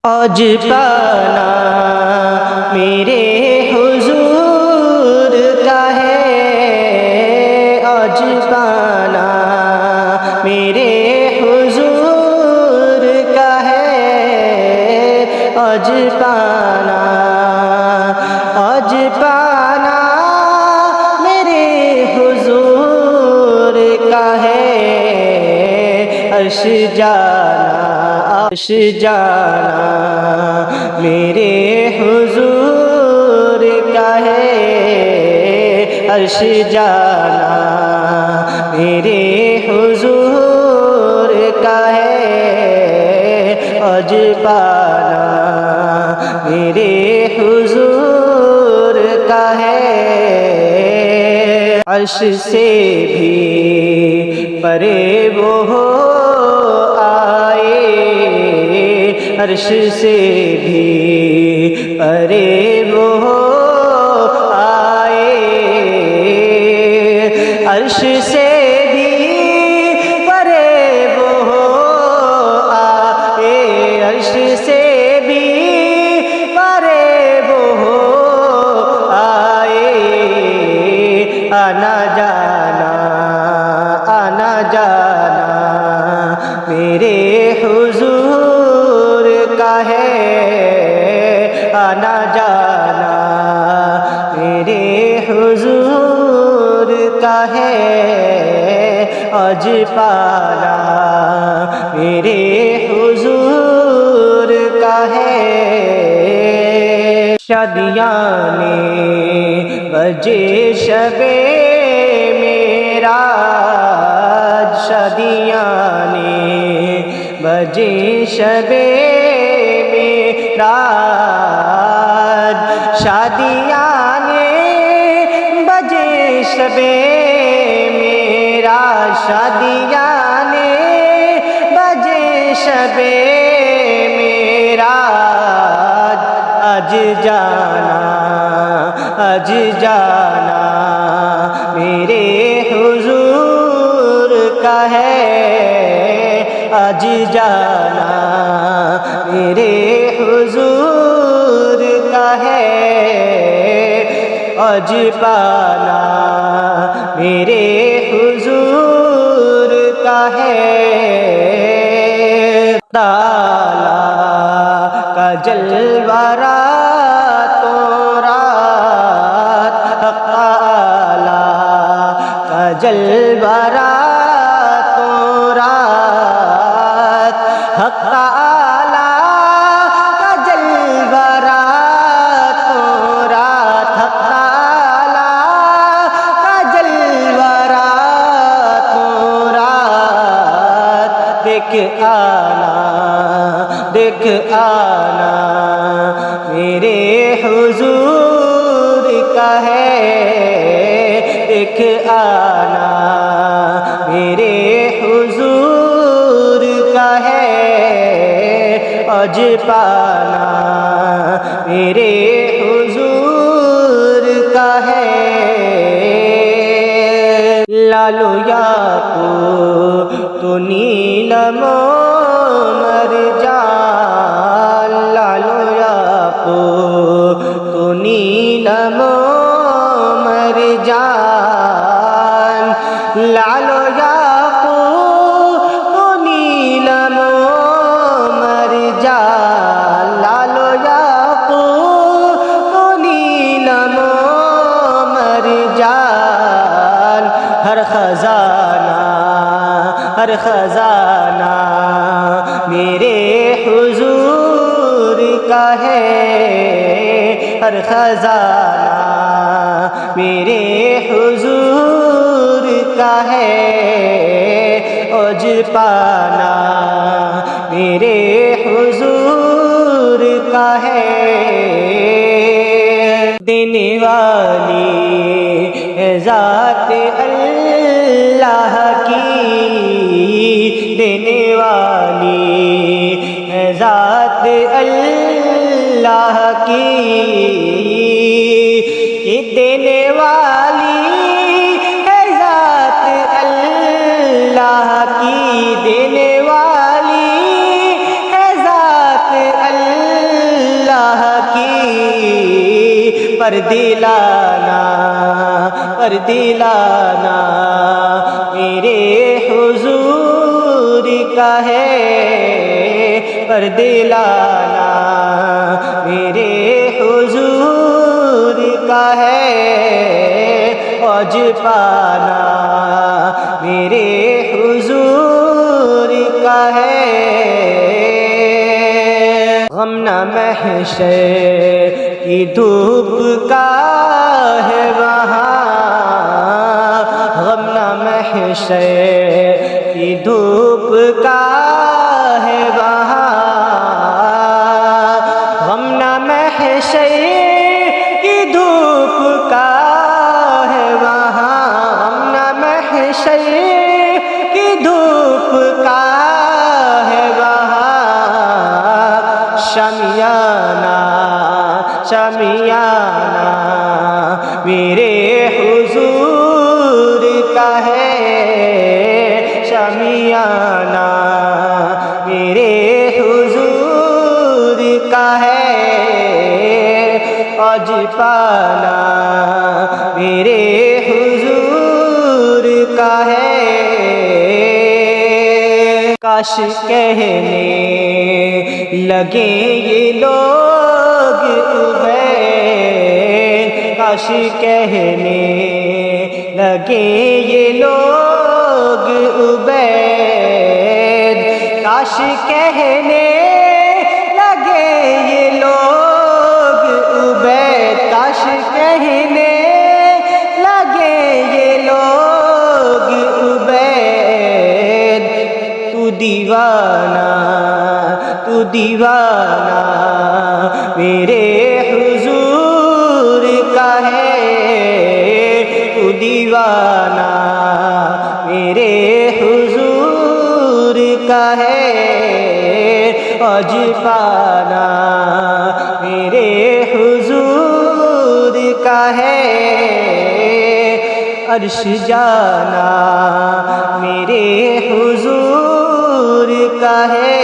آج پانا میرے حضور کا ہے، آج پانا میرے حضور کا ہے، آج پانا میرے حضور کا ہے، عرش جانا میرے حضور کا ہے، عرش جانا میرے حضور کا ہے، عج پانا میرے حضور کا ہے، عرش سے بھی پرے وہ عرش سے بھی پرے وہ آئے، عرش سے بھی پرے وہ آئے، عرش سے بھی پرے وہ آئے، آنا جانا میرے حضور کا ہے، آنا جانا میرے حضور کا ہے، عج پانا میرے حضور کا ہے، شادیاں نے بجے شب معراج، شادیاں نے بجے شب معراج، شادیاں نے بجے شب معراج، شادیاں نے بجے شب معراج، عج جانا میرے حضور کا ہے، عج جانا میرے حضور کا ہے، عج پانا میرے حضور کا ہے، تعالیٰ کا جلوہ راتوں رات، تعالیٰ کا جلوہ راتوں رات، حق تعالیٰ کا جلوہ راتوں رات، حق تعالیٰ کا جلوہ راتوں رات، دیکھ آنا میرے حضور کا ہے، دیکھ آنا میرے حضور کا ہے، عج پانا میرے حضور کا ہے، لالو یعقوب تو نیلم و مرجان، لالو یعقوب تو نیلم و مرجان، لالو یعقوب تو نیلم و مرجان، لالو یعقوب تو نیلم و مرجان، ہر خزانہ میرے حضور کا ہے، ہر خزانہ میرے حضور کا ہے، عج پانا میرے حضور کا ہے، دینے والی ہے ذات اللہ کی، دینے والی ہے ذات اللہ کی، یہ دینے والی ہے ذات اللہ کی، دینے والی ہے ذات اللہ پر دلانا میرے حضور کا ہے، پر دلانا میرے حضور کا ہے، عج پانا میرے حضور کا ہے۔ غم نہ محشر کی دھوپ کا ہے وہاں، غم نہ محشر کی دھوپ کا ہے وہاں، غم نہ محشر کی دھوپ کا ہے وہاں، غم نہ محشر کی دھوپ کا ہے وہاں۔ شامیانہ میرے حضور کا ہے، شامیانہ میرے حضور کا ہے، عج پانا میرے حضور کا ہے۔ کاش کہنے لگے یہ لوگ عبید، کاش کہنے لگے یہ لوگ عبید، کاش کہنے لگے یہ لوگ عبید، کاش کہنے لگے یہ لوگ عبید۔ تو دیوانہ میرے حضور کا ہے، تو دیوانہ میرے حضور کا ہے، عج پانا میرے حضور کا ہے، عرش جانا میرے حضور کا ہے۔